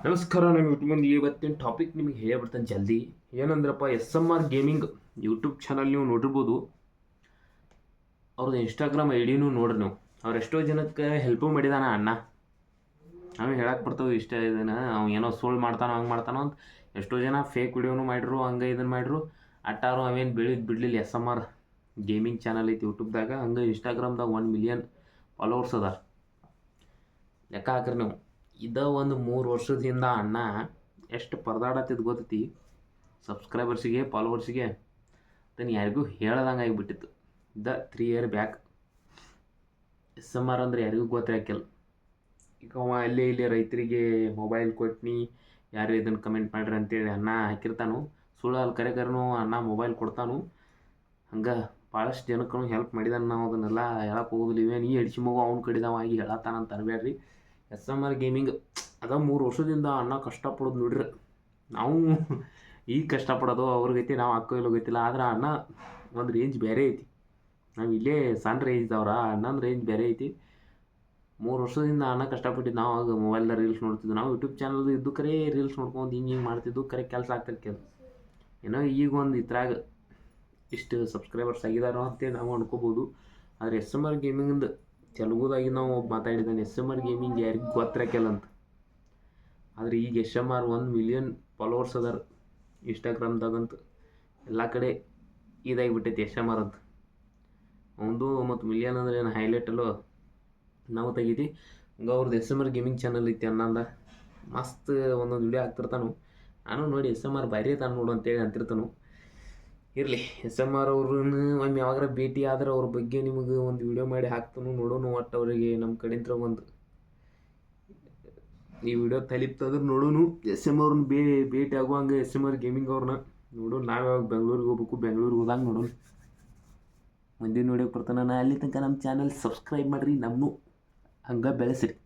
ನಮಸ್ಕಾರ. ನಮ್ಮ ಯೂಟ್ಯೂಬ್ ಮಂದಿ ಇವತ್ತಿನ ಟಾಪಿಕ್ ನಿಮಗೆ ಹೇಳ್ಬಿಡ್ತಾನೆ ಜಲ್ದಿ. ಏನಂದ್ರಪ್ಪ, SMR ಗೇಮಿಂಗ್ ಯೂಟ್ಯೂಬ್ ಚಾನಲ್ ನೀವು ನೋಡಿರ್ಬೋದು. ಅವ್ರದ್ದು ಇನ್ಸ್ಟಾಗ್ರಾಮ್ ಐಡಿನೂ ನೋಡ್ರಿ ನೀವು. ಅವ್ರು ಎಷ್ಟೋ ಜನಕ್ಕೆ ಹೆಲ್ಪು ಮಾಡಿದಾನ ಅಣ್ಣ. ನಾವು ಹೇಳಕ್ಕೆ ಬರ್ತಾವೆ ಇಷ್ಟ ಇದನ್ನು, ಅವ್ನು ಏನೋ ಸುಳ್ಳು ಮಾಡ್ತಾನೋ ಹಂಗೆ ಮಾಡ್ತಾನೋ ಅಂತ. ಎಷ್ಟೋ ಜನ ಫೇಕ್ ವಿಡಿಯೋನು ಮಾಡಿರು, ಹಂಗೆ ಇದನ್ನು ಮಾಡಿರು. ಅಟ್ಟಾರು ಅವೇನು ಬಿಡಲಿಲ್ಲ. SMR ಗೇಮಿಂಗ್ ಚಾನಲ್ ಐತಿ ಯೂಟ್ಯೂಬ್ದಾಗ, ಹಂಗೆ ಇನ್ಸ್ಟಾಗ್ರಾಮ್ದಾಗ 1 ಮಿಲಿಯನ್ ಫಾಲೋವರ್ಸ್ ಅದಾರ. ಲೆಕ್ಕ ಹಾಕ್ರಿ ನೀವು. ಒಂದು 3 ವರ್ಷದ ಹಿಂದೆ ಅಣ್ಣ ಎಷ್ಟು ಪರದಾಡತ್ತಿದ್ದು ಗೊತ್ತೈತಿ. ಸಬ್ಸ್ಕ್ರೈಬರ್ಸಿಗೆ ಫಾಲೋವರ್ಸಿಗೆ ಅದನ್ನು ಯಾರಿಗೂ ಹೇಳ್ದಂಗೆ ಆಗಿಬಿಟ್ಟಿತ್ತು. 3 ಇಯರ್ ಬ್ಯಾಕ್. SMR ಅಂದರೆ ಯಾರಿಗೂ ಗೊತ್ತಾಗಿಲ್ಲ. ಈಗ ಅವ ಅಲ್ಲೇ ಇಲ್ಲಿ ರೈತರಿಗೆ ಮೊಬೈಲ್ ಕೊಟ್ನಿ, ಯಾರು ಇದನ್ನು ಕಮೆಂಟ್ ಮಾಡ್ರಿ ಅಂತೇಳಿ ಅಣ್ಣ ಹಾಕಿರ್ತಾನು. ಸುಳ್ಳು ಅಲ್ಲಿ ಕರೆಕರನು ಅಣ್ಣ ಮೊಬೈಲ್ ಕೊಡ್ತಾನು. ಹಂಗೆ ಭಾಳಷ್ಟು ಜನಕ್ಕೂ ಹೆಲ್ಪ್ ಮಾಡಿದಾನೆ. ನಾವು ಅದನ್ನೆಲ್ಲ ಹೇಳಕ್ಕೆ ಹೋಗೋದಿಲ್ಲ. ಇವೇನು ಈ ಅಡಿಸಿ ಮಗು ಅವ್ನ ಕಡಿದವ ಆಗಿ ಹೇಳತ್ತಾನಂತ ಅನ್ಬೇಡ್ರಿ. SMR ಗೇಮಿಂಗ್ ಅದ 3 ವರ್ಷದಿಂದ ಅಣ್ಣ ಕಷ್ಟಪಡೋದು ನೋಡ್ರಿ. ನಾವು ಈಗ ಕಷ್ಟಪಡೋದು ಅವ್ರಿಗೈತಿ, ನಾವು ಹಾಕೋ ಇಲ್ಲ ಗೊತ್ತಿಲ್ಲ. ಆದ್ರೆ ಅಣ್ಣ ಒಂದು ರೇಂಜ್ ಬೇರೆ ಐತಿ. ನಾವು ಇಲ್ಲೇ ಸಣ್ಣ ರೇಂಜ್ದವ್ರ, ಅಣ್ಣನ ರೇಂಜ್ ಬೇರೆ ಐತಿ. 3 ವರ್ಷದಿಂದ ಅಣ್ಣ ಕಷ್ಟಪಟ್ಟಿದ್ದು. ನಾವು ಆಗ ಮೊಬೈಲ್ದಾಗ ರೀಲ್ಸ್ ನೋಡ್ತಿದ್ವಿ. ನಾವು ಯೂಟ್ಯೂಬ್ ಚಾನಲ್ ಇದ್ದು ಕರೆ ರೀಲ್ಸ್ ನೋಡ್ಕೊಂಡು ಹಿಂಗೆ ಮಾಡ್ತಿದ್ದು. ಕರೆ ಕೆಲಸ ಆಗ್ತಿರ್ಕೇಳಿ ಏನೋ ಈಗ ಒಂದು ಇದ್ರಾಗ ಇಷ್ಟು ಸಬ್ಸ್ಕ್ರೈಬರ್ಸ್ ಆಗಿದಾರೋ ಅಂತೇಳಿ ನಾವು ಅನ್ಕೋಬೋದು. ಆದರೆ SMR ಗೇಮಿಂಗಿಂದು ತೆಲುಗುದಾಗಿ ನಾವು ಮಾತಾಡಿದ್ದಾನೆ. SMR ಗೇಮಿಂಗ್ ಯಾರಿಗೆ ಗೊತ್ತಿರಕ್ಕಿಲ್ಲ ಅಂತ. ಆದರೆ ಈಗ SMR 1 ಮಿಲಿಯನ್ ಫಾಲೋವರ್ಸ್ ಅದಾರ ಇನ್ಸ್ಟಾಗ್ರಾಮ್ದಾಗಂತೂ. ಎಲ್ಲ ಕಡೆ ಇದಾಗಿಬಿಟ್ಟೈತಿ SMR ಅಂತ. ಒಂದು ಮತ್ತು ಮಿಲಿಯನ್ ಅಂದರೆ ಏನು ಹೈಲೈಟಲ್ಲೋ ನಾವು ತೆಗೀತಿ. ಹಂಗೆ ಅವ್ರದ್ದು SMR ಗೇಮಿಂಗ್ ಚಾನಲ್ ಐತಿ ಅನ್ನಂದ ಮಸ್ತ್ ಒಂದೊಂದು ವಿಡಿಯೋ ಹಾಕ್ತಿರ್ತಾನು. ನಾನು ನೋಡಿ SMR ಭಾರಿ ತಾನು ನೋಡು ಅಂತೇಳಿ ಅಂತಿರ್ತಾನು. ಇರಲಿ, SMR ಅವ್ರನ್ನ ಒಮ್ಮೆ ಯಾವಾಗಾರ ಭೇಟಿ ಆದ್ರೆ ಅವ್ರ ಬಗ್ಗೆ ನಿಮಗೆ ಒಂದು ವಿಡಿಯೋ ಮಾಡಿ ಹಾಕ್ತಾನು, ನೋಡೋಣ. ಒಟ್ಟು ಅವರಿಗೆ ನಮ್ಮ ಕಡೆಯಿಂದ ಒಂದು ಈ ವಿಡಿಯೋ ತಲಿಪ್ತಂದ್ರೆ ನೋಡೋಣ. SMR ಅವ್ರನ್ನ ಭೇಟಿ ಆಗುವಂಗೆ SMR ಗೇಮಿಂಗ್ ಅವ್ರನ್ನ ನೋಡೋಣ. ನಾವು ಯಾವಾಗ ಬೆಂಗ್ಳೂರಿಗೆ ಹೋಗ್ಬೇಕು, ಬೆಂಗ್ಳೂರಿಗೆ ಹೋದಂಗೆ ನೋಡೋಣ. ಮುಂದಿನ ವಿಡಿಯೋಕ್ಕೆ ಬರ್ತಾನೆ. ಅಲ್ಲಿ ತನಕ ನಮ್ಮ ಚಾನಲ್ ಸಬ್ಸ್ಕ್ರೈಬ್ ಮಾಡಿರಿ, ನಮ್ಮನ್ನು ಹಂಗೆ ಬೆಳೆಸಿರಿ.